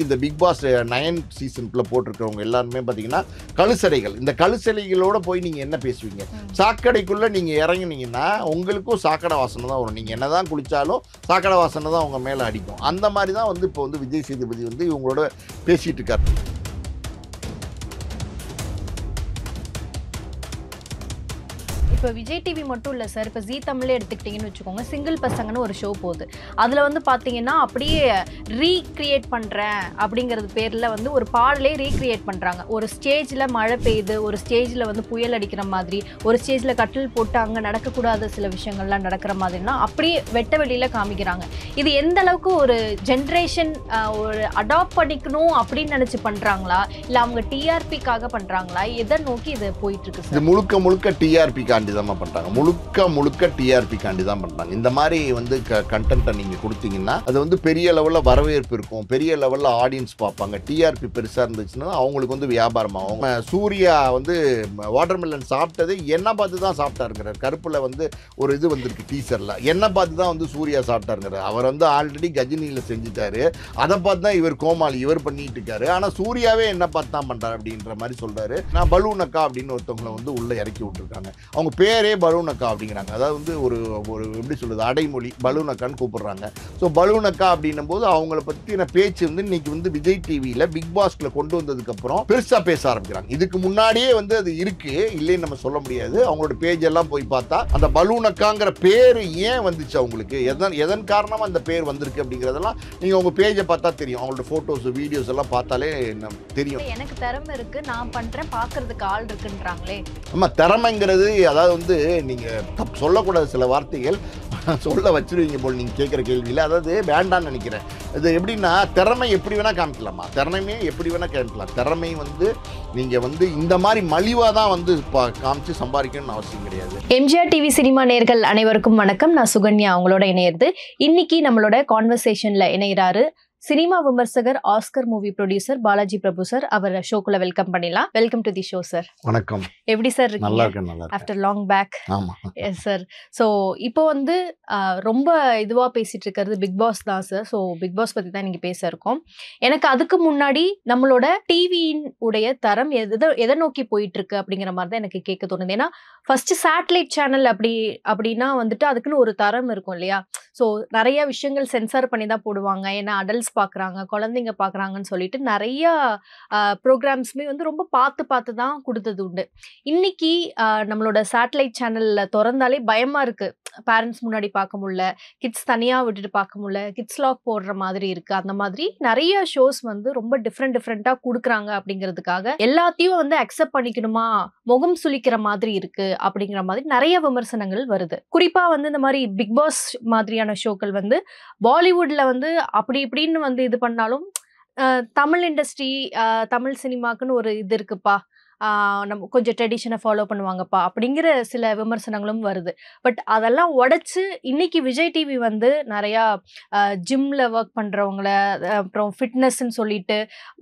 இந்த big pass 9 சீசனுக்குள்ள போட்டிருக்கிறவங்க எல்லாருமே பார்த்தீங்கன்னா கழுசடைகள். இந்த கழுசடைகளோட போய் நீங்கள் என்ன பேசுவீங்க? சாக்கடைக்குள்ளே நீங்கள் இறங்குனீங்கன்னா உங்களுக்கும் சாக்கடை வாசனை தான் வரும். நீங்கள் என்னதான் குளித்தாலும் சாக்கடை வாசனை தான் உங்கள் மேலே அடிக்கும். அந்த மாதிரி தான் வந்து இப்போ வந்து விஜய் சேதுபதி வந்து இவங்களோட பேசிகிட்டு இருக்காரு. இப்போ விஜய் டிவி மட்டும் இல்லை சார், இப்போ ஜீ தமிழே எடுத்துக்கிட்டிங்கன்னு வச்சுக்கோங்க, சிங்கிள் பசங்கன்னு ஒரு ஷோ போகுது. அதில் வந்து பார்த்தீங்கன்னா அப்படியே ரீக்ரியேட் பண்ணுறேன் அப்படிங்கிறது பேரில் வந்து ஒரு பாடலே ரீக்ரியேட் பண்ணுறாங்க. ஒரு ஸ்டேஜில் மழை பெய்யுது, ஒரு ஸ்டேஜில் வந்து புயல் அடிக்கிற மாதிரி, ஒரு ஸ்டேஜில் கட்டில் போட்டு அங்கே நடக்கக்கூடாத சில விஷயங்கள்லாம் நடக்கிற மாதிரினா அப்படியே வெட்ட வெளியில் காமிக்கிறாங்க. இது எந்த அளவுக்கு ஒரு ஜென்ரேஷன் ஒரு அடாப்ட் பண்ணிக்கணும் அப்படின்னு நினச்சி பண்ணுறாங்களா, இல்லை அவங்க டிஆர்பிக்காக பண்ணுறாங்களா, எதை நோக்கி இது போயிட்டுருக்கு சார்? இது முழுக்க முழுக்க டிஆர்பி காண்டி தான் பண்ணுறாங்க. முழுக்க டிஆர்பி காண்டி தான் பண்ணுறாங்க. இந்த மாதிரி வந்து கண்டென்ட்டை நீங்கள் கொடுத்தீங்கன்னா அது வந்து பெரிய லெவலில் வரவேற்பு இருக்கும், பெரிய லெவலில் ஆடியன்ஸ் பார்ப்பாங்க. டிஆர்பி பெருசாக இருந்துச்சுன்னா அவங்களுக்கு வந்து வியாபாரமாகும். சூர்யா வந்து வாட்டர்மெலன் சாப்பிட்டது என்ன பார்த்து தான் சாப்பிட்டாருங்கிறார். கருப்பில் வந்து ஒரு இது வந்திருக்கு டீசரில், என்ன பார்த்து தான் வந்து சூர்யா சாப்பிட்டாருங்கிறார். அவர் வந்து ஆல்ரெடி கஜினியில் செஞ்சுட்டாரு, அதை பார்த்து தான் இவர் கோமாளி இவர் பண்ணிட்டு இருக்காரு. ஆனால் சூர்யாவே என்ன பார்த்து தான் பண்ணுறாரு அப்படின்ற மாதிரி சொல்கிறாரு. நான் பலூனக்கா அப்படின்னு ஒருத்தவங்களை வந்து உள்ளே இறக்கி விட்டுருக்காங்க. அவங்க பேரே பலூனக்கா அப்படிங்கிறாங்க. அதாவது வந்து ஒரு ஒரு எப்படி சொல்லுது, அடைமொழி பலூனக்கான்னு கூப்பிடுறாங்க. ஸோ பலூனக்கா அப்படின்னும் போது அவங்கள பற்றின பேச்சு வந்து இன்னைக்கு வந்து விஜய் டிவியில் பிக் பாஸ்ல கொண்டு வந்ததுக்கப்புறம் பெருசாக பேச ஆரம்பிக்கிறாங்க. இதுக்கு முன்னாடியே வந்து அது இருக்கு, இல்லைன்னு நம்ம சொல்ல முடியாது. அவங்களோட பேஜ் எல்லாம் போய் பார்த்தா அந்த பலூனக்காங்கிற பேர் ஏன் வந்துச்சு, அவங்களுக்கு எதன் காரணமாக அந்த பேர் வந்திருக்கு அப்படிங்கிறதெல்லாம் நீங்கள் உங்கள் பேஜை பார்த்தா தெரியும். அவங்களோட ஃபோட்டோஸ் வீடியோஸ் எல்லாம் பார்த்தாலே தெரியும். எனக்கு திறமை இருக்கு, நான் பண்றேன், பார்க்கறதுக்கு ஆள் இருக்குன்றாங்களே. ஆமா, திறமைங்கிறது அதாவது வந்து நீங்கள் சொல்லக்கூடாத சில வார்த்தைகள் சொல்ல வச்சிருவீங்க போல் நீங்கள் கேட்குற கேள்வியில். அதாவது வேண்டான்னு நினைக்கிறேன். இது எப்படின்னா, திறமை எப்படி வேணால் காமிக்கலாமா, திறமையே எப்படி வேணால் காமிக்கலாம். திறமை வந்து நீங்கள் வந்து இந்த மாதிரி மலிவாக தான் வந்து காமிச்சு சம்பாதிக்கணும்னு அவசியம் கிடையாது. எம்ஜிஆர் டிவி சினிமா நேயர்கள் அனைவருக்கும் வணக்கம். நான் சுகன்யா அவங்களோட இணையிறது. இன்னைக்கு நம்மளோட கான்வர்சேஷன்ல இணைகிறாரு சினிமா விமர்சகர், Oscar movie producer Balaji Prabhu sir. அவர் ஷோக்குள்ள வெல்கம் பண்ணிடலாம். Welcome to the show sir. வணக்கம். எப்படி சார் நல்லா இருக்கீங்க? இருக்கேன். After long back. ஆமா. Yes sir. ஸோ இப்போ வந்து ரொம்ப இதுவாக பேசிட்டு இருக்கிறது பிக் பாஸ் தான் சார். ஸோ பிக் பாஸ் பற்றி தான் இன்னைக்கு பேச இருக்கோம். எனக்கு அதுக்கு முன்னாடி நம்மளோட டிவியின் உடைய தரம் எதை நோக்கி போயிட்டு இருக்கு அப்படிங்கிற மாதிரி தான் எனக்கு கேட்க தோணுது. ஏன்னா ஃபர்ஸ்ட் சேட்டலைட் சேனல் அப்படின்னா வந்துட்டு அதுக்குன்னு ஒரு தரம் இருக்கும் இல்லையா? ஸோ நிறைய விஷயங்கள் சென்சார் பண்ணி தான் போடுவாங்க. ஏன்னா அடல்ட்ஸ் பார்க்குறாங்க, குழந்தைங்க பார்க்குறாங்கன்னு சொல்லிட்டு நிறையா ப்ரோக்ராம்ஸுமே வந்து ரொம்ப பார்த்து தான் கொடுத்தது உண்டு. இன்னைக்கு நம்மளோட சேட்டலைட் சேனலில் திறந்தாலே பயமாக இருக்குது. பேரண்ட்ஸ் முன்னாடி பார்க்க முடியல, கிட்ஸ் தனியாக விட்டுட்டு பார்க்க முடியல, கிட்ஸ் லாக் போடுற மாதிரி இருக்குது. அந்த மாதிரி நிறைய ஷோஸ் வந்து ரொம்ப டிஃப்ரெண்ட்டாக கொடுக்குறாங்க. அப்படிங்கிறதுக்காக எல்லாத்தையும் வந்து அக்செப்ட் பண்ணிக்கணுமா, முகம் சுளிக்கிற மாதிரி இருக்குது அப்படிங்கிற மாதிரி நிறைய விமர்சனங்கள் வருது. குறிப்பாக வந்து இந்த மாதிரி பிக் பாஸ் மாதிரியான ஷோக்கள் வந்து பாலிவுட்ல வந்து அப்படி இப்படின்னு வந்து இது பண்ணாலும் தமிழ் இண்டஸ்ட்ரி, தமிழ் சினிமாக்குன்னு ஒரு இது இருக்குப்பா, நம்ம கொஞ்சம் ட்ரெடிஷனை ஃபாலோ பண்ணுவாங்கப்பா அப்படிங்கிற சில விமர்சனங்களும் வருது. பட் அதெல்லாம் உடைச்சு இன்னைக்கு விஜய் டிவி வந்து நிறையா ஜிம்ல ஒர்க் பண்ணுறவங்கள, அப்புறம் ஃபிட்னஸ்ன்னு சொல்லிட்டு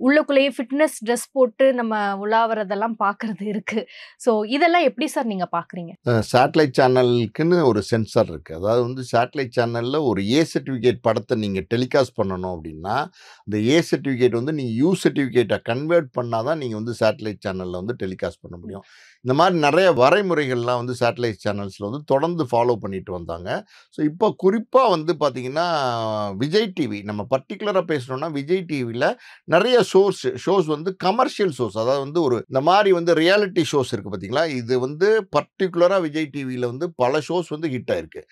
உள்ளுக்குள்ளேயே ஃபிட்னஸ் ட்ரெஸ் போட்டு நம்ம உலாவறதெல்லாம் பார்க்கறது இருக்கு. ஸோ இதெல்லாம் எப்படி சார் நீங்கள் பார்க்குறீங்க? சேட்டலைட் சேனலுக்குன்னு ஒரு சென்சார் இருக்குது. அதாவது வந்து சேட்டலைட் சேனலில் ஒரு ஏ சர்டிஃபிகேட் படத்தை நீங்கள் டெலிகாஸ்ட் பண்ணணும் அப்படின்னா அந்த ஏ சர்டிஃபிகேட் வந்து நீங்கள் யூ சர்டிஃபிகேட்டை கன்வெர்ட் பண்ணால் தான் நீங்கள் வந்து சேட்டலைட் சேனலில் வந்து டெலிகாஸ்ட் பண்ண முடியும். இந்த மாதிரி நிறைய வரைமுறைகள்லாம் வந்து சேட்டலைட் சேனல்ஸில் வந்து தொடர்ந்து ஃபாலோ பண்ணிட்டு வந்தாங்க. ஸோ இப்போ குறிப்பாக வந்து பார்த்திங்கன்னா விஜய் டிவி, நம்ம பர்டிகுலராக பேசணும்னா விஜய் டிவியில் நிறைய ஷோஸ் வந்து கமர்ஷியல் ஷோஸ், அதாவது வந்து ஒரு இந்த மாதிரி வந்து ரியாலிட்டி ஷோஸ் இருக்குது பார்த்தீங்களா. இது வந்து பர்டிகுலராக விஜய் டிவியில் வந்து பல ஷோஸ் வந்து ஹிட் ஆயிருக்கு.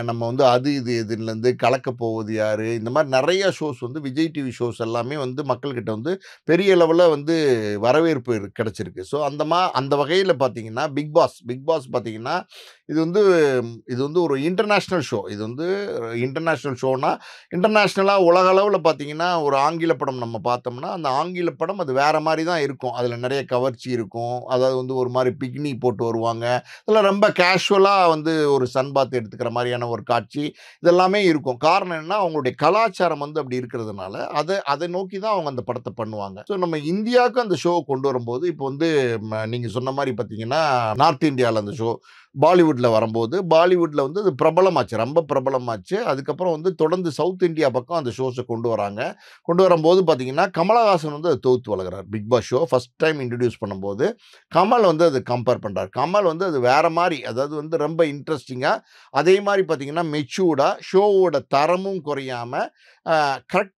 நம்ம வந்து அது இதுலேருந்து கலக்க போவது யார், இந்த மாதிரி நிறைய ஷோஸ் வந்து விஜய் டிவி ஷோஸ் எல்லாமே வந்து மக்கள்கிட்ட வந்து பெரிய லெவலில் வந்து வரவேற்பு கிடச்சிருக்கு. ஸோ அந்த வகையில் பார்த்தீங்கன்னா பிக் பாஸ் பார்த்தீங்கன்னா இது வந்து ஒரு இன்டர்நேஷ்னல் ஷோ. இது வந்து இன்டர்நேஷ்னல் ஷோனா இன்டர்நேஷ்னலாக உலக அளவில் பார்த்தீங்கன்னா ஒரு ஆங்கில படம் நம்ம பார்த்தோம்னா அந்த ஆங்கில படம் அது வேறு மாதிரி தான் இருக்கும். அதில் நிறைய கவர்ச்சி இருக்கும். அதாவது வந்து ஒரு மாதிரி பிக்னி போட்டு வருவாங்க, இதில் ரொம்ப கேஷுவலாக வந்து ஒரு சன் பாத் எடுத்துக்கிற மாதிரியான ஒரு காட்சி இதெல்லாமே இருக்கும். காரணம் என்ன, அவங்களுடைய கலாச்சாரம் வந்து அப்படி இருக்கிறதுனால அதை நோக்கி தான் அவங்க அந்த படத்தை பண்ணுவாங்க. ஸோ நம்ம இந்தியாவுக்கு அந்த ஷோ கொண்டு வரும்போது இப்போ வந்து நீங்கள் சொன்ன மாதிரி பார்த்தீங்கன்னா நார்த் இந்தியாவில் அந்த ஷோ பாலிவுட்ல வரும்போது, பாலிவுட்ல வந்து அது பிரபலமாச்சு. ரொம்ப பிரபலமாச்சு. அதுக்கப்புறம் வந்து தொடர்ந்து சவுத் இந்தியா பக்கம் அந்த ஷோஸ கொண்டு வராங்க. கொண்டு வரும்போது பார்த்தீங்கன்னா, கமலஹாசன் வந்து அத தொகுத்து வழங்குறார். Bigg Boss show first time introduce பண்ணும்போது, கமல் வந்து அத கம்பேர் பண்றார். கமல் வந்து அது வேற மாரி, அதாவது வந்து ரொம்ப இன்ட்ரஸ்டிங்கா, அதே மாரி பார்த்தீங்கன்னா, மெச்சூர்டா ஷோவோட தரமும் குறையாம, கரெக்ட்டா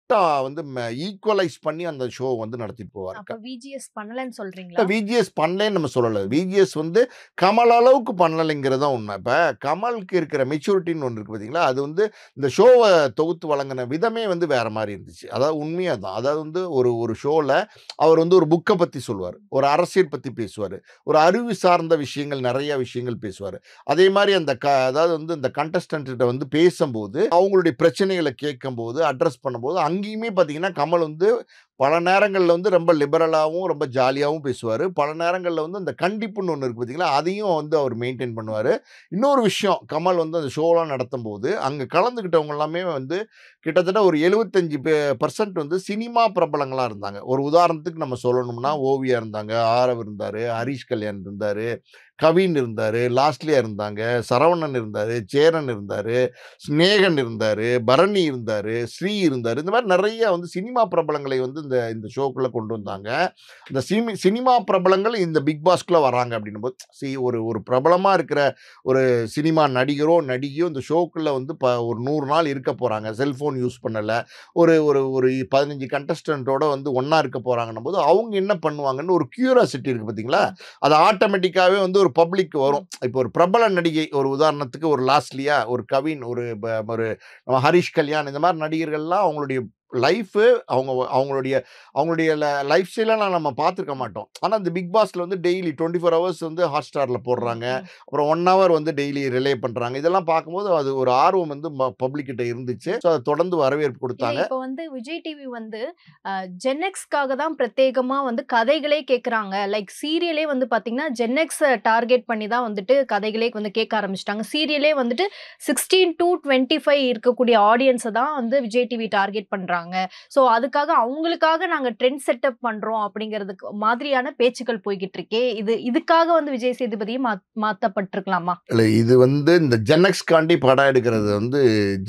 வந்து ஈக்குவலைஸ் பண்ணி அந்த ஷோ வந்து நடத்திட்டு போவாரு. அப்ப விஜிஎஸ் பண்ணலன்னு சொல்றீங்களா? விஜிஎஸ் பண்ணலேன்னு நம்ம சொல்லல. விஜிஎஸ் வந்து கமல் அளவுக்கு பண்ணலைங்கிறது தான் உண்மை. இப்ப கமலுக்கு இருக்கிற மெச்சூரிட்டின்னு ஒண்ணு இருக்கு பார்த்தீங்களா? அது வந்து இந்த ஷோவ தொகுத்து வழங்குன விதமே வந்து வேற மாரி இருந்துச்சு. அதாவது உண்மையா அதான். அதாவது வந்து ஒரு ஒரு ஷோல அவர் வந்து ஒரு புக்க பத்தி சொல்லுவாரு. ஒரு அரசியல் பத்தி பேசுவாரு. ஒரு அறிவு சார்ந்த விஷயங்கள் நெறைய விஷயங்கள் பேசுவாரு. அதே மாரி அந்த அதாவது வந்து இந்த கண்டஸ்டன்ட் கிட்ட வந்து பேசம்போது, அவங்களுடைய பிரச்சனைகள கேட்கும்போது, அட்ரஸ் பண்ணும்போது, அங்கேயுமே பார்த்தீங்கன்னா, கமல் வந்து பல நேரங்கள்ல வந்து ரொம்ப லிபரலாவும், ரொம்ப ஜாலியாவும் பேசுவாரு. பல நேரங்கள்ல வந்து அந்த கண்டிப்புன்னு ஒண்ணு இருக்கு பார்த்தீங்களா? அதையும் வந்து அவர் மெயின்டெயின் பண்ணுவாரு. இன்னொரு விஷயம், கமல் வந்து அந்த ஷோலாம் நடத்தும்போது, அங்க கலந்துக்கிட்டவங்க எல்லாமே வந்து கிட்டத்தட்ட ஒரு 75 பெர்சென்ட் வந்து சினிமா பிரபலங்களா இருந்தாங்க. ஒரு உதாரணத்துக்கு நம்ம சொல்லணும்னா, ஓவியா இருந்தாங்க, ஆரவ் இருந்தாரு, ஹரிஷ் கல்யாண் இருந்தாரு, கவின் இருந்தாரு, லாஸ்லியா இருந்தாங்க, சரவணன் இருந்தாரு, சேரன் இருந்தாரு, சிநேகன் இருந்தாரு, பரணி இருந்தாரு, ஸ்ரீ இருந்தாரு. இந்த மாரி நெறைய வந்து சினிமா பிரபலங்களை வந்து இந்த இந்த ஷோக்குள்ள கொண்டு வந்தாங்க. இந்த சினிமா பிரபலங்கள் இந்த பிக் பாஸ்க்குள்ள வராங்க அப்படின்னும்போது, ஒரு ஒரு பிரபலமா இருக்கிற ஒரு சினிமா நடிகரோ, நடிகையோ இந்த ஷோக்குள்ள வந்து ஒரு 100 நாள் இருக்க போறாங்க. செல்ஃபோன் யூஸ் பண்ணல. ஒரு ஒரு ஒரு 15 கண்டஸ்டன்ட்டோட வந்து ஒண்ணா இருக்க போறாங்கன்னும்போது, அவங்க என்ன பண்ணுவாங்கன்னு ஒரு கியூரியாசிட்டி இருக்கு பார்த்தீங்களா? அது ஆட்டோமேட்டிக்காவே வந்து ஒரு பப்ளிக் வரும். இப்போ ஒரு பிரபல நடிகை, ஒரு உதாரணத்துக்கு ஒரு லாஸ்லியா, ஒரு கவின், ஒரு ஹரிஷ் கல்யாண் இந்த மாரி நடிகர்கள்லாம் அவங்களுடைய லைஃபு அவங்க அவங்களுடைய அவங்களுடைய லைஃப் ஸ்டைலலாம் நம்ம பார்த்துருக்க மாட்டோம். ஆனா, இந்த பிக் பாஸ்ல வந்து டெய்லி 24 ஹவர்ஸ் வந்து Hotstarல போடுறாங்க. அப்புறம் 1 ஹவர் வந்து டெய்லி ரிலே பண்றாங்க. இதெல்லாம் பார்க்கும்போது அது ஒரு ஆர்வம் வந்து பப்ளிக் கிட்ட இருந்துச்சு. ஸோ, அத தொடர்ந்து வரவேற்பு இல்ல குடுத்தாங்க. இப்ப வந்து விஜய் டிவி வந்து ஜென்எக்ஸ்க்காக தான் பிரத்யேகமா வந்து கதைகளே கேட்குறாங்க. லைக் சீரியலே வந்து பார்த்தீங்கன்னா, ஜென்எக்ஸ டார்கெட் பண்ணி தான் வந்துட்டு கதைகளே வந்து கேட்க ஆரம்பிச்சுட்டாங்க. சீரியலே வந்துட்டு 16 டூ 25 இருக்கக்கூடிய ஆடியன்ஸ தான் வந்து விஜய் டிவி டார்கெட் பண்றாங்க. ஸோ அதுக்காக அவங்களுக்காக நாங்க ட்ரெண்ட் செட்டப் பண்றோம் அப்படிங்கிறதுக்கு மாதிரியான பேச்சுக்கள் போய்க்கிட்டு இருக்கே. இதுக்காக வந்து விஜய் சேதுபதியே மாத்தப்பட்டிருக்கலாமா? இல்ல இது வந்து இந்த ஜென்எக்ஸ்காண்டி படம் எடுக்கிறது வந்து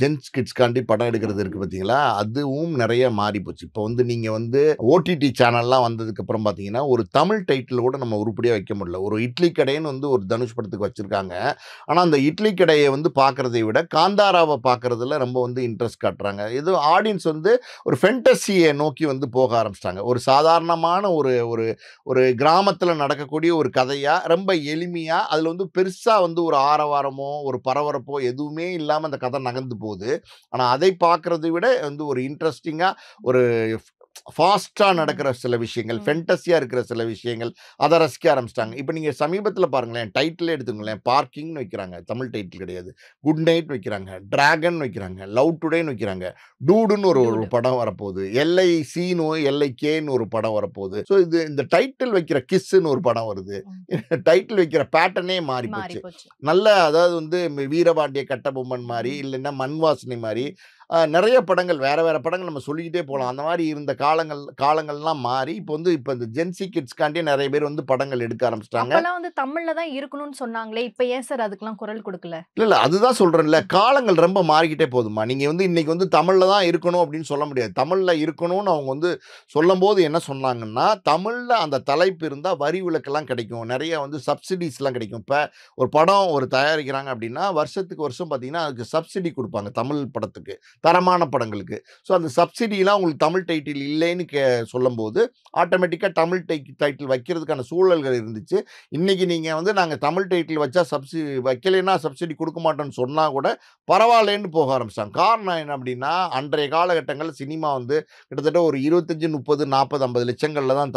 ஜென்ஸ் கிட்ஸ்காண்டி படம் எடுக்கிறது இருக்கு பார்த்தீங்களா? அதுவும் நெறைய மாறி போச்சு. இப்போ வந்து நீங்க வந்து ஓடிடி சேனல்லாம் வந்ததுக்கப்புறம் பார்த்தீங்கன்னா, ஒரு தமிழ் டைட்டில் கூட நம்ம உருப்படியா வைக்க முடியல. ஒரு இட்லி கடைன்னு வந்து ஒரு தனுஷ் படத்துக்கு வச்சிருக்காங்க. ஆனா, அந்த இட்லி கடைய வந்து பார்க்கிறதை விட காந்தாராவ பார்க்கிறதுல ரொம்ப வந்து இன்ட்ரெஸ்ட் காட்டுறாங்க. ஏதோ ஆடியன்ஸ் வந்து ஒரு ஃபேண்டஸிய நோக்கி வந்து போக ஆரம்பிச்சுட்டாங்க. ஒரு சாதாரணமான ஒரு ஒரு ஒரு கிராமத்தில நடக்கக்கூடிய ஒரு கதையா, ரொம்ப எளிமையா, அதில வந்து பெருசா வந்து ஒரு ஆரவாரமோ, ஒரு பரபரப்போ எதுவுமே இல்லாம அந்த கதை நகர்ந்து போகுது. ஆனா, அதை பார்க்கிறதை விட வந்து ஒரு இன்ட்ரஸ்டிங்கா ஒரு ஃபாஸ்ட்டா நடக்கிற சில விஷயங்கள், ம். ஃபேண்டஸியா இருக்கிற சில விஷயங்கள், அத ரசிக்க ஆரம்பிச்சுட்டாங்க. இப்ப நீங்க சமீபத்தில பாருங்களேன், டைட்டிலே எடுத்துக்கங்களேன். பார்க்கிங்ன்னு வைக்கிறாங்க. தமிழ் டைட்டில் கிடையாது. குட் நைட் வைக்கிறாங்க. டிராகன் வைக்கிறாங்க. லவ் டுடேன்னு வைக்கிறாங்க. டூடுன்னு ஒரு ஒரு டூடு. படம் வரப்போகுது. எல்ஐசின்னு எல்ஐகேன்னு ஒரு படம் வரப்போகுது. ஸோ இது இந்த டைட்டில் வைக்கிற கிஸ்ன்னு ஒரு படம் வருது. டைட்டில் வைக்கிற பேட்டர்னே மாறி மாறி போச்சு. போச்சு. நல்ல அதாவது வந்து வீரபாண்டிய கட்டபொம்மன் மாரி, இல்லன்னா மண் வாசனை மாரி, நெறைய படங்கள் வேற வேற படங்கள் நம்ம சொல்லிக்கிட்டே போலாம். அந்த மாரி இருந்த காலங்கள்லாம் மாறி, இப்ப இந்த ஜென்ஸி கிட்ஸ்காண்டியே நெறைய பேர் வந்து படங்கள் எடுக்க ஆரம்பிச்சுட்டாங்க. அப்பலாம் வந்து தமிழ்ல தான் இருக்கணும்னு சொன்னாங்களே! இப்ப ஏன் சார் அதுக்கெல்லாம் குரல் குடுக்கல? இல்ல அதுதான் சொல்றேன்ல. காலங்கள் ரொம்ப மாறிக்கிட்டே போதும்மா. நீங்க வந்து இன்னைக்கு வந்து தமிழ்ல தான் இருக்கணும் அப்படின்னு சொல்ல முடியாது. தமிழ்ல இருக்கணும்னு அவங்க வந்து சொல்லம்போது என்ன சொன்னாங்கன்னா, தமிழ்ல அந்த தலைப்பு இருந்தா வரி விலக்குலாம் கிடைக்கும். நெறைய வந்து சப்சிடீஸ்லாம் கிடைக்கும். இப்ப ஒரு படம் தயாரிக்கிறாங்க அப்படின்னா, வருஷத்துக்கு வருஷம் பார்த்தீங்கன்னா, அதுக்கு சப்சிடி குடுப்பாங்க தமிழ் படத்துக்கு. தரமான படங்களுக்கு. ஸோ அந்த சப்சிடிலாம் உங்களுக்கு தமிழ் டைட்டில் இல்லைன்னு சொல்லும்போது, ஆட்டோமேட்டிக்கா தமிழ் டைட்டில் வைக்கிறதுக்கான சூழல்கள் இருந்துச்சு. இன்னைக்கு நீங்க வந்து நாங்க தமிழ் டைட்டில் வச்சா வைக்கலைன்னா சப்சிடி குடுக்க மாட்டோம்ன்னு சொன்னா கூட பரவாயில்லைன்னு போக ஆரம்பிச்சுட்டாங்க. காரணம் என்ன அப்படின்னா, அன்றைய காலகட்டங்கள்ல சினிமா வந்து கிட்டத்தட்ட ஒரு 25, 30, 40, 50 லட்சங்கள்ல தான்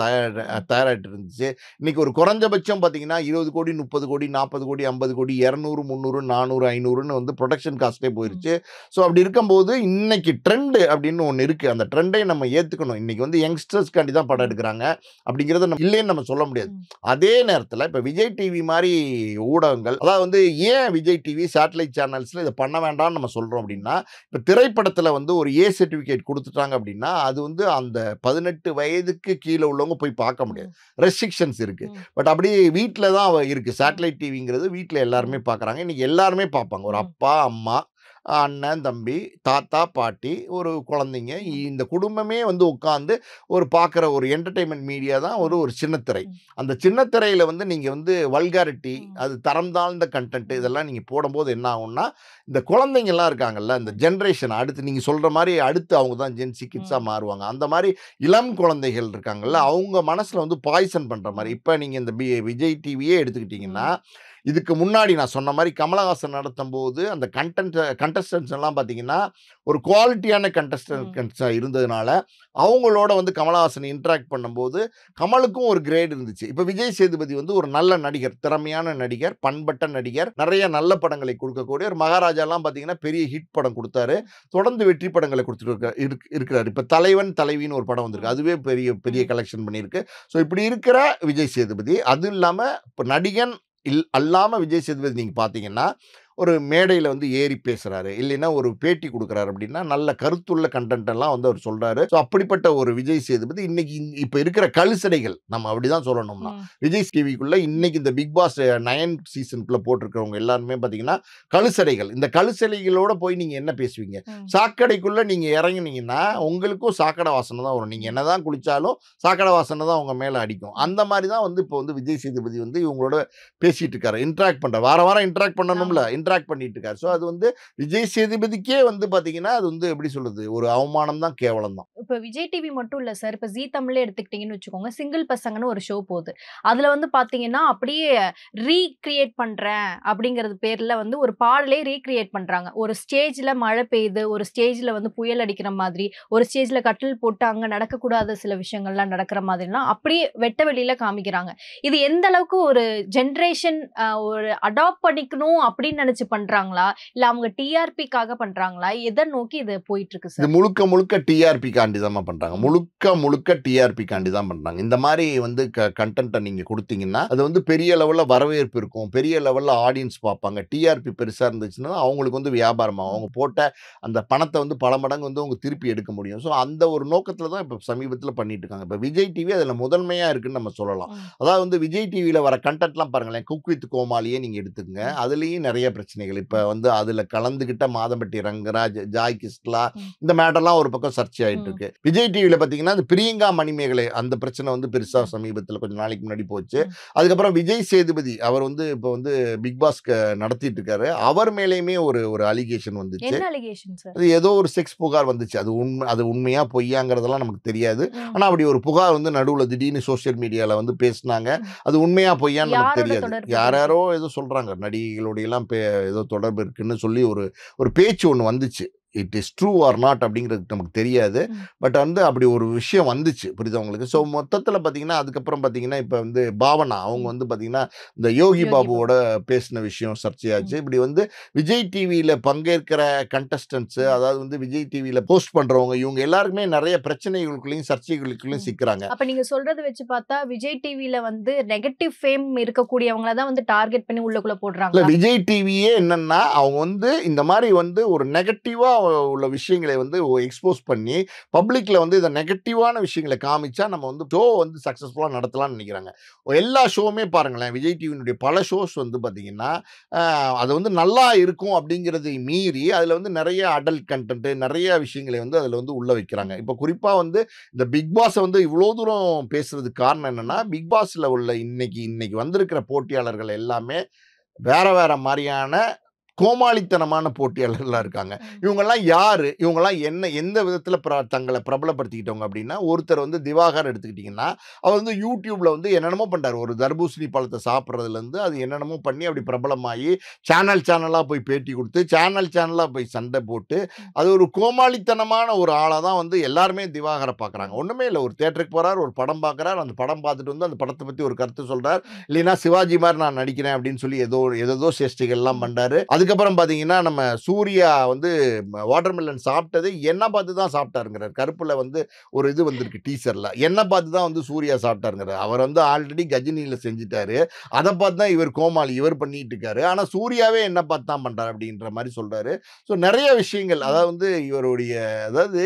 தயாராயிட்டு இருந்துச்சு. இன்னைக்கு ஒரு குறைஞ்சபட்சம் பார்த்தீங்கன்னா, 20,00,00,000, 30,00,00,000, 40,00,00,000, 50,00,00,000, 200, 300, 400, 500ன்னு வந்து புரொடக்ஷன் காஸ்ட்டே போயிருச்சு. ஸோ அப்படி இருக்கும்போது இருக்கும்போது இன்னைக்கு ட்ரெண்ட் அப்படின்னு ஒண்ணு இருக்கு. அந்த ட்ரெண்டை நம்ம ஏத்துக்கணும். இன்னைக்கு வந்து யங்ஸ்டர்ஸ்க்காண்டி தான் படம் எடுக்குறாங்க அப்படிங்கிறத நம்ம இல்லைன்னு நம்ம சொல்ல முடியாது. அதே நேரத்துல இப்ப விஜய் டிவி மாரி ஊடகங்கள், அதாவது வந்து ஏன் விஜய் டிவி, சேட்டலைட் சேனல்ஸ்ல இத பண்ண வேண்டாம்னு நம்ம சொல்றோம் அப்படின்னா, இப்ப திரைப்படத்துல வந்து ஒரு ஏ சர்டிபிகேட் குடுத்துட்டாங்க அப்படின்னா, அது வந்து அந்த 18 வயதுக்கு கீழ உள்ளவங்க போய் பார்க்க முடியாது. ரெஸ்ட்ரிக்ஷன்ஸ் இருக்கு. பட் அப்படி வீட்ல தான் இருக்கு. சேட்டலைட் டிவிங்கிறது வீட்ல எல்லாருமே பார்க்குறாங்க. இன்னைக்கு எல்லாருமே பார்ப்பாங்க. ஒரு அப்பா, அம்மா, அண்ணன், தம்பி, தாத்தா, பாட்டி, ஒரு குழந்தைங்க, இந்த குடும்பமே வந்து உட்கார்ந்து ஒரு பார்க்குற ஒரு என்டர்டெயின்மென்ட் மீடியா தான் ஒரு சின்ன திரை. அந்த சின்ன திரையில வந்து நீங்க வந்து வல்காரிட்டி, அது தரம் தாழ்ந்த கன்டென்ட் இதெல்லாம் நீங்க போடும்போது என்ன ஆகும்னா, இந்த குழந்தைங்கலாம் இருக்காங்கல்ல, இந்த ஜெனரேஷன் அடுத்து நீங்க சொல்ற மாரி அடுத்து அவங்க தான் ஜென்ஸி கிட்ஸா மாறுவாங்க. அந்த மாரி இளம் குழந்தைகள் இருக்காங்கல்ல, அவங்க மனசுல வந்து பாய்சன் பண்ற மாரி. இப்ப நீங்க இந்த விஜய் டிவியே எடுத்துக்கிட்டீங்கன்னா, இதுக்கு முன்னாடி நான் சொன்ன மாரி கமலஹாசன் நடத்தும்போது அந்த கண்டஸ்டன்ட்ஸ் எல்லாம் பார்த்தீங்கன்னா, ஒரு குவாலிட்டியான கண்டஸ்டன்ட்ஸா இருந்ததுனால, அவங்களோட வந்து கமலஹாசன் இன்டராக்ட் பண்ணும்போது, கமலுக்கும் ஒரு கிரேட் இருந்துச்சு. இப்ப விஜய் சேதுபதி வந்து ஒரு நல்ல நடிகர், திறமையான நடிகர், பண்பட்ட நடிகர், நெறைய நல்ல படங்களை குடுக்கக்கூடிய ஒரு மகாராஜாலாம் பார்த்தீங்கன்னா, பெரிய ஹிட் படம் குடுத்தாரு. தொடர்ந்து வெற்றி படங்கள குடுத்துட்டு இருக்கிறாரு. இப்ப தலைவன், தலைவின்னு ஒரு படம் வந்திருக்கு. அதுவே பெரிய பெரிய கலெக்ஷன் பண்ணியிருக்கு. ஸோ இப்படி இருக்கிற விஜய் சேதுபதி, அதுவும் இல்லாம இப்ப நடிகன் அல்லாம விஜய் சேதுபதி நீங்க பார்த்தீங்கன்னா, ஒரு மேடையில வந்து ஏறி பேசுறாரு. இல்லைன்னா ஒரு பேட்டி குடுக்குறாரு அப்படின்னா, நல்ல கருத்துள்ள கன்டென்ட் எல்லாம் வந்து அவர் சொல்றாரு. ஸோ அப்படிப்பட்ட ஒரு விஜய் சேதுபதி இன்னைக்கு இப்ப இருக்கிற கழுசடைகள், நம்ம அப்படிதான் சொல்லணும்னா, விஜய் டிவிக்குள்ள இன்னைக்கு இந்த பிக் பாஸ் 9 சீசனுக்குள்ள போட்டிருக்கிறவங்க எல்லாருமே பார்த்தீங்கன்னா, கழுசடைகள். இந்த கழுசடைகளோட போய் நீங்க என்ன பேசுவீங்க? சாக்கடைக்குள்ள நீங்க இறங்குனீங்கன்னா, உங்களுக்கும் சாக்கடை வாசனை தான் வரும். நீங்க என்னதான் குளிச்சாலும் சாக்கடை வாசனை தான் உங்க மேல அடிக்கும். அந்த மாரி தான் வந்து இப்போ வந்து விஜய் சேதுபதி வந்து இவங்களோட பேசிட்டு இருக்காரு. இன்டராக்ட் பண்றாரு. வாரம் இன்டராக்ட் பண்ணணும்ல. இன்டராக்ட் பண்ணிட்டு இருக்காரு. ஸோ அது வந்து விஜய் சேதுபதிக்கே வந்து பார்த்தீங்கன்னா, அது வந்து எப்படி சொல்றது? ஒரு அவமானம் தான், கேவலம் தான். இப்ப விஜய் டிவி மட்டும் இல்ல சார். இப்ப ஜீ தமிழே எடுத்துக்கிட்டீங்கன்னு வச்சுக்கோங்க. சிங்கிள் பசங்கன்னு ஒரு ஷோ போகுது. அதுல வந்து பார்த்தீங்கன்னா, அப்படியே ரீகிரியேட் பண்றேன் அப்படிங்கிறது பேர்ல வந்து ஒரு பாடலே ரீகிரியேட் பண்றாங்க. ஒரு ஸ்டேஜ்ல மழை பெய்யுது, ஒரு ஸ்டேஜ்ல வந்து புயல் அடிக்கிற மாதிரி, ஒரு ஸ்டேஜ்ல கட்டில் போட்டு அங்க நடக்கக்கூடாத சில விஷயங்கள்லாம் நடக்கிற மாதிரிலாம் அப்படியே வெட்ட வெளியில காமிக்கிறாங்க. இது எந்த அளவுக்கு ஒரு ஜெனரேஷன் ஒரு அடாப்ட் பண்ணிக்கணும் அப்படின்னு நினைச்சு பண்றாங்களா? இல்ல அவங்க டிஆர்பிக்காக பண்றாங்களா? எத நோக்கி இது போயிட்டு இருக்கு இது சார்? முழுக்க டிஆர்பி காண்டி தான்மா பண்றாங்க. முழுக்க டிஆர்பி காண்டி தான் பண்றாங்க. இந்த மாரி வந்து கன்டென்ட்ட நீங்க குடுத்தீங்கன்னா, அது வந்து பெரிய லெவல்ல வரவேற்பு இருக்கும். பெரிய லெவல்ல ஆடியன்ஸ் பார்ப்பாங்க. டிஆர்பி பெருசா இருந்துச்சுன்னா, அவங்களுக்கு வந்து வியாபாரமாகும். அவங்க போட்ட அந்த பணத்த வந்து பல மடங்கு வந்து அவங்க திருப்பி எடுக்க முடியும். ஸோ அந்த ஒரு நோக்கத்துல தான் இப்ப சமீபத்தில பண்ணிட்டு இருக்காங்க. இப்ப விஜய் டிவி அதுல முதன்மையா இருக்குன்னு நம்ம சொல்லலாம். அதாவது வந்து விஜய் டிவில வர கன்டென்ட்லாம் பாருங்களேன். குக் வித் கோமாளியே நீங்க எடுத்துக்கங்க. அதுலயும் நெறைய பிரச்சனைகள். இப்ப வந்து அதுல கலந்துகிட்ட மாதம்பட்டி ரங்கராஜ், ஜாய் கிஸ்லா இந்த மேட்டர்லாம் ஒரு பக்கம் சர்ச்சையாயிட்டு இருக்கு. விஜய் டிவில பார்த்தீங்கன்னா, அது பிரியங்கா மணிமேகலை அந்த பிரச்சனை வந்து பெருசா சமீபத்தில கொஞ்ச நாளைக்கு முன்னாடி போச்சு. அதுக்கப்புறம் விஜய் சேதுபதி அவர் வந்து இப்ப வந்து பிக் பாஸ் நடத்திட்டு இருக்காரு. அவர் மேலயுமே ஒரு அலிகேஷன் வந்துச்சு. என்ன அலிகேஷன் சார்? அது ஏதோ ஒரு செக்ஸ் புகார் வந்துச்சு. அது உண்மையா பொய்யாங்கிறதெல்லாம் நமக்கு தெரியாது. ஆனா அப்படி ஒரு புகார் வந்து நடுவுல திடீர்னு சோசியல் மீடியால வந்து பேசுனாங்க. அது உண்மையா பொய்யான்னு நமக்கு யாரோட தெரியாது. தொடர்பு? யாரோ ஏதோ சொல்றாங்க. நடிகைகளோட எல்லாம் ஏதோ தொடர்பு இருக்குன்னு சொல்லி ஒரு பேச்சு ஒண்ணு வந்துச்சு. It is true R not அப்படிங்கிறது நமக்கு தெரியாது. பட் வந்து அப்படி ஒரு விஷயம் வந்துச்சு. புரியுதா உங்களுக்கு? ஸோ மொத்தத்தில பார்த்தீங்கன்னா, அதுக்கப்புறம் பார்த்தீங்கன்னா, இப்ப வந்து பாவனா அவங்க வந்து பார்த்தீங்கன்னா, இந்த யோகி பாபுவோட பேசின விஷயம் சர்ச்சையாச்சு. இப்படி வந்து விஜய் டிவியில பங்கேற்கிற கண்டஸ்டன்ட்ஸ், அதாவது வந்து விஜய் டிவியில போஸ்ட் பண்றவங்க, இவங்க எல்லாருக்குமே நெறைய பிரச்சனைகளுக்குள்ளயும், சர்ச்சைகளுக்குள்ளயும் சிக்குறாங்க. அப்ப நீங்க சொல்றத வச்சு பார்த்தா, விஜய் டிவில வந்து நெகட்டிவ் ஃபேம் இருக்கக்கூடியவங்கள தான் வந்து டார்கெட் பண்ணி உள்ளுக்குள்ள இல்ல போடுறாங்களா? விஜய் டிவியே என்னன்னா, அவங்க வந்து இந்த மாரி வந்து ஒரு நெகட்டிவா உள்ள விஷயங்களை வந்து எக்ஸ்போஸ் பண்ணி, பப்ளிக்ல வந்து இந்த நெகட்டிவான விஷயங்கள காமிச்சா, நம்ம வந்து ஷோ வந்து சக்சஸ்ஃபுல்லா நடத்தலாம்னு நெனைக்கிறாங்க. எல்லா ஷோவுமே பாருங்களேன், விஜய் டிவியினுடைய பல ஷோஸ் வந்து பார்த்தீங்கன்னா, அது வந்து நல்லா இருக்கும் அப்படிங்கிறதை மீறி, அதுல வந்து நெறைய அடல்ட் கன்டென்ட், நெறைய விஷயங்களை வந்து அதுல வந்து உள்ள வைக்கிறாங்க. இப்ப குறிப்பா வந்து இந்த பிக் பாஸ வந்து இவ்ளோ தூரம் பேசுறதுக்கு காரணம் என்னன்னா, பிக் பாஸ்ல உள்ள இன்னைக்கு வந்திருக்கிற போட்டியாளர்கள் எல்லாமே வேற மாரியான கோமாளித்தனமான போட்டியாளர்களா இருக்காங்க. இவங்கலாம் யாரு? இவங்கலாம் எந்த விதத்தில தங்கள பிரபலப்படுத்திக்கிட்டவங்க அப்டின்னா, ஒருத்தர் வந்து திவாகர் எடுத்துக்கிட்டீங்கன்னா, அவர் வந்து YouTubeல வந்து என்னென்னமோ பண்றாரு. ஒரு தர்பூசணி பழத்த சாப்பிடுறதுலருந்து, அது என்னென்னமோ பண்ணி அப்டி பிரபலமாயி, சேனலா போய் பேட்டி குடுத்து, சேனலா போய் சண்ட போட்டு, அது ஒரு கோமாளித்தனமான ஒரு ஆளா தான் வந்து எல்லாருமே திவாகர பார்க்குறாங்க. ஒண்ணுமே இல்ல. ஒரு தியேட்டருக்கு போறார், ஒரு படம் பார்க்குறார், அந்த படம் பார்த்துட்டு வந்து அந்த படத்த பத்தி ஒரு கருத்து சொல்றார். இல்லைன்னா சிவாஜி மாரி நான் நடிக்கிறேன் அப்டின்னு சொல்லி ஏதேதோ சேஷ்டைகள்லாம் பண்றாரு. அதுக்கப்புறம் அதுக்கப்புறம் பார்த்தீங்கன்னா, நம்ம சூர்யா வந்து வாட்டர்மெலன் சாப்பிட்டது என்ன பார்த்து தான் சாப்பிட்டாருங்கிறாரு. கருப்புல வந்து ஒரு இது வந்திருக்கு டீசர்ல. என்ன பார்த்து தான் வந்து சூர்யா சாப்பிட்டாருங்கிறாரு. அவர் வந்து ஆல்ரெடி கஜினியில செஞ்சுட்டாரு. அத பார்த்து தான் இவர் கோமாளி. இவர் பண்ணிட்டு இருக்காரு. ஆனா சூர்யாவே என்ன பார்த்து தான் பண்றாரு அப்படின்ற மாரி சொல்றாரு. ஸோ நெறைய விஷயங்கள் ம். அதாவது வந்து இவருடைய அதாவது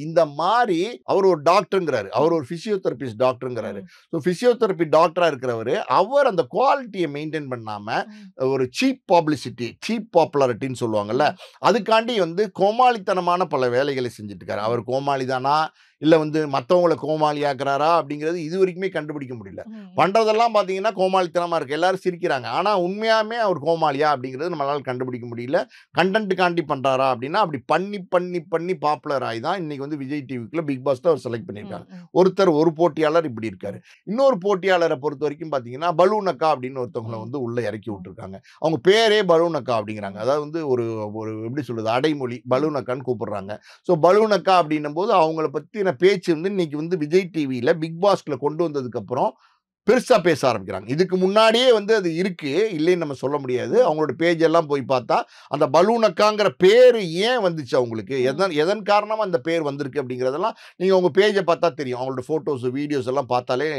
இந்த மாரி அவர் ஒரு டாக்டர்ங்கிறாரு. அவர் ஒரு பிசியோதெரபிஸ்ட் டாக்டர்ங்கிறாரு. ம். ஸோ பிசியோதெரபி டாக்டரா இருக்கிறவரு, அவர் அந்த குவாலிட்டிய மெயின்டெயின் பண்ணாம ம். ஒரு சீப் பப்ளிசிட்டி, சீப் பாப்புலாரிட்டின்னு சொல்லுவாங்கல்ல. ம். அதுக்காண்டி வந்து கோமாளித்தனமான பல வேலைகளை செஞ்சுட்டு இருக்காரு. அவர் கோமாளி தானா? இல்ல வந்து மத்தவங்கள கோமாளியாக்குறாரா? அப்படிங்கிறது இதுவரைக்குமே கண்டுபிடிக்க முடியல. ம். பண்றதெல்லாம் பார்த்தீங்கன்னா, கோமாளித்தனமா இருக்கு. எல்லாரும் சிரிக்கிறாங்க. ஆனா உண்மையாலுமே அவர் கோமாளியா? அப்படிங்கிறது நம்மளால கண்டுபிடிக்க முடியல. கன்டென்ட்காண்டி பண்றாரா? அப்படின்னா, அப்படி பண்ணி பாப்புலர் ஆயி தான் இன்னைக்கு வந்து விஜய் டிவிக்குள்ள பிக் பாஸ்ல அவர் செலக்ட் ம். பண்ணியிருக்காங்க. ம். ஒருத்தர் ஒரு போட்டியாளர் இப்படி இருக்காரு. இன்னொரு போட்டியாளர பொறுத்தவரைக்கும் பார்த்தீங்கன்னா, பலூன் அக்கா அப்படின்னு ஒருத்தவங்கள ம். வந்து உள்ள இறக்கி ம். விட்டுருக்காங்க. அவங்க பேரே பலூன் அக்கா அப்படிங்கிறாங்க. ம். அதாவது வந்து ஒரு ஒரு எப்படி சொல்றது? அடைமொழி. ம். பலூன் அக்கான்னு கூப்பிடுறாங்க. ஸோ பலூன் அக்கா அப்படின்னும்போது அவங்கள பத்தின பேச்சு வந்து இன்னைக்கு வந்து விஜய் டிவில பிக் பாஸ்க்குள்ள கொண்டு வந்ததுக்கப்புறம் பெருசா பேச ஆரம்பிக்கிறாங்க. இதுக்கு முன்னாடியே வந்து அது இருக்கு. இல்லைன்னு நம்ம சொல்ல முடியாது. ம். அவங்களோட பேஜ் எல்லாம் போய் பார்த்தா, அந்த பலூன் அக்காங்கிற பேரு ஏன் வந்துச்சு அவங்களுக்கு? ம். எதன் எதன் காரணமா அந்த பேர் வந்திருக்கு அப்படிங்கிறதெல்லாம், நீங்க உங்க பேஜ பார்த்தா தெரியும். அவங்களோட ஃபோட்டோஸ், வீடியோஸ் எல்லாம் பார்த்தாலே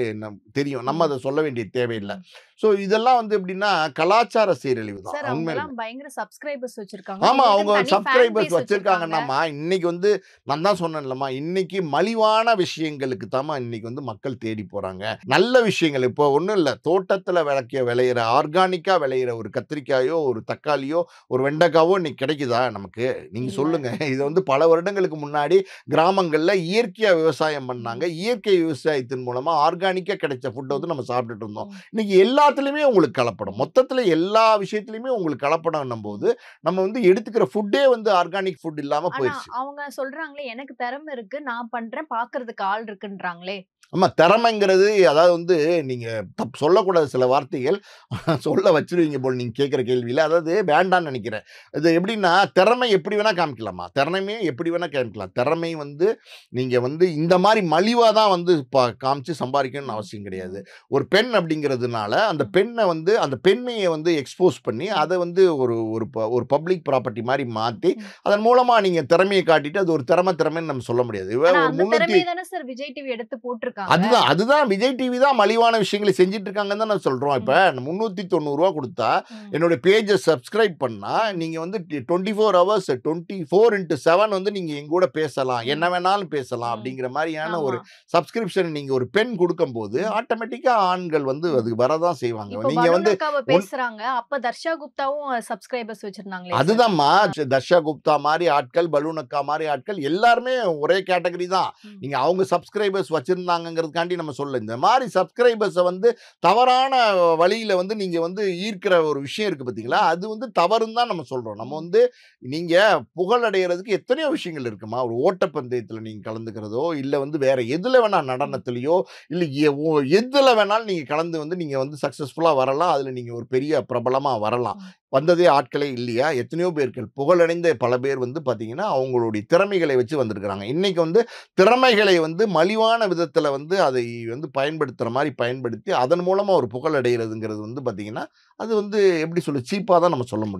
தெரியும். நம்ம ம். அத சொல்ல வேண்டிய தேவையில்ல. ம். ஸோ இதெல்லாம் வந்து எப்படின்னா, கலாச்சார சீரழிவு தான். சார் உண்மையிலுமே. அவங்கலாம் பயங்கர சப்ஸ்கிரைபர்ஸ் வச்சிருக்காங்க. ஆமா. அவங்க இவங்களுக்குன்னு தனி ஃபேன் சப்ஸ்கிரைபர்ஸ் பேஸ் வச்சிருக்காங்க. வச்சிருக்காங்கன்னாம்மா, இன்னைக்கு வந்து நான் தான் சொன்னேன்லம்மா, இன்னைக்கு மலிவான விஷயங்களுக்கு தாம்மா இன்னைக்கு வந்து மக்கள் தேடி போறாங்க. நல்ல விஷயங்கள் இப்போ ஒண்ணும் இல்ல. தோட்டத்துல விளையிற ஆர்கானிக்கா விளையிற ஒரு கத்திரிக்காயோ, ஒரு தக்காளியோ, ஒரு வெண்டைக்காவோ இன்னைக்கு கிடைக்குதா நமக்கு? நீங்க இல்ல. சொல்லுங்க. இது வந்து பல வருடங்களுக்கு முன்னாடி கிராமங்கள்ல இயற்கையா விவசாயம் பண்ணாங்க. ம். இயற்கை விவசாயத்தின் மூலமா ஆர்கானிக்கா கிடைச்ச ஃபுட்ட ம். வந்து நம்ம சாப்பிட்டுட்டு இருந்தோம். ம். இன்னைக்கு எல்லாத்துலயுமே உங்களுக்கு கலப்படம். ம். மொத்தத்துல எல்லா விஷயத்துலயுமே உங்களுக்கு கலப்படம்ன்னும்போது, நம்ம வந்து எடுத்துக்கிற ஃபுட்டே வந்து ஆர்கானிக் ஃபுட் இல்லாம ஆனா போயிருச்சு. அவங்க சொல்றாங்களே, எனக்கு திறமை இருக்கு. நான் பண்றேன். பார்க்கறதுக்கு ஆள் இருக்குன்றாங்களே. ஆமா திறமைங்கிறது அதாவது வந்து நீங்க சொல்லக்கூடாத சில வார்த்தைகள் சொல்ல வச்சுருவீங்க போல நீங்க கேட்கிற கேள்வியில. அதாவது வேண்டான்னு நெனைக்கிறேன். இது எப்படின்னா, திறமை எப்படி வேணா காமிக்கலாமா? திறமைய எப்படி வேணா காமிக்கலாம். திறமை வந்து நீங்க வந்து இந்த மாரி மலிவா தான் வந்து காமிச்சு சம்பாரிக்கணும்னு ம். அவசியம் கிடையாது. ம். ஒரு பெண் அப்படிங்கிறதுனால, அந்த ம். பெண்ண வந்து அந்த பெண்மைய வந்து எக்ஸ்போஸ் பண்ணி, ம். அத வந்து ஒரு ஒரு ஒரு பப்ளிக் ப்ராப்பர்ட்டி மாரி மாத்தி, ம். அதன் மூலமா நீங்க திறமைய காட்டிட்டு, அது ஒரு திறமைன்னு நம்ம சொல்ல முடியாது. ஆனா ஒரு அந்த 300 திறமைய தானே சார் விஜய் டிவி எடுத்து போட்டுருக்காங்க. அதுதான் விஜய் டிவி தான் மலிவான விஷயங்களை செஞ்சுட்டு இருக்காங்கன்னு தான் நான் சொல்றோம். இப்ப ம். ரூ. 390 குடுத்தா, ம். என்னோட பேஜ சப்ஸ்கிரைப் பண்ணா, ம். நீங்க வந்து 24 ஹவர்ஸ் 24x7 வந்து நீங்க என் கூட பேசலாம். என்ன ம். வேணாலும் பேசலாம் ம். அப்படிங்கிற மாரியான ஆமா. ஒரு சப்ஸ்கிரிப்ஷன் நீங்க ஒரு பெண் குடுக்கும்போது, ம். ஆட்டோமேட்டிக்கா ஆண்கள் வந்து ம். அது வரதான் செய்வாங்க. இப்போ நீங்க பலூன் வந்து அக்காவ ஒன் பேசுறாங்க. அப்ப தர்ஷா குப்தாவும் சப்ஸ்கிரைபர்ஸ் வச்சிருந்தாங்களே சார். அதுதான்மா. தர்ஷா குப்தா மாரி ஆட்கள், பலூன் அக்கா மாரி ஆட்கள் எல்லாருமே ஒரே கேட்டகரி தான். ம். நீங்க அவங்க சப்ஸ்கிரைபர்ஸ் வச்சிருந்தாங்கங்கிறதுக்காண்டி நம்ம சொல்லல. இந்த மாரி சப்ஸ்கிரைபர்ஸ வந்து தவறான வழியில வந்து நீங்க வந்து ஈர்க்கிற ஒரு விஷயம் இருக்கு பார்த்தீங்களா? ம். அது வந்து தவறுன்னு தான் நம்ம சொல்றோம். நம்ம ம். வந்து நீங்க புகழ் அடையறதுக்கு எத்தனையோ விஷயங்கள் இருக்குமா. ஒரு ஓட்டப்பந்தயத்துல நீங்க கலந்துக்கிறதோ, இல்ல வந்து வேற எதுல வேணா ம். நடனத்திலயோ, இல்ல எதுல வேணாலும் நீங்க கலந்து வந்து நீங்க வந்து சக்சஸ்ஃபுல்லா வரலாம். அதுல நீங்க ஒரு பெரிய பிரபலமா வரலாம். ம். வந்ததே ஆட்களே இல்லையா? எத்தனையோ பேர்கள் புகழடைந்த பல பேர் வந்து பார்த்தீங்கன்னா, அவங்களுடைய திறமைகளை வச்சு வந்திருக்கிறாங்க. இன்னைக்கு வந்து திறமைகளை வந்து மலிவான விதத்தில வந்து அதை வந்து பயன்படுத்துற மாரி பயன்படுத்தி, அதன் மூலமா ஒரு புகழ் அடைகிறதுங்கிறது வந்து பார்த்தீங்கன்னா, அது வந்து எப்படி சொல்ல சீப்பா தான் நம்ம சொல்ல முடியும்.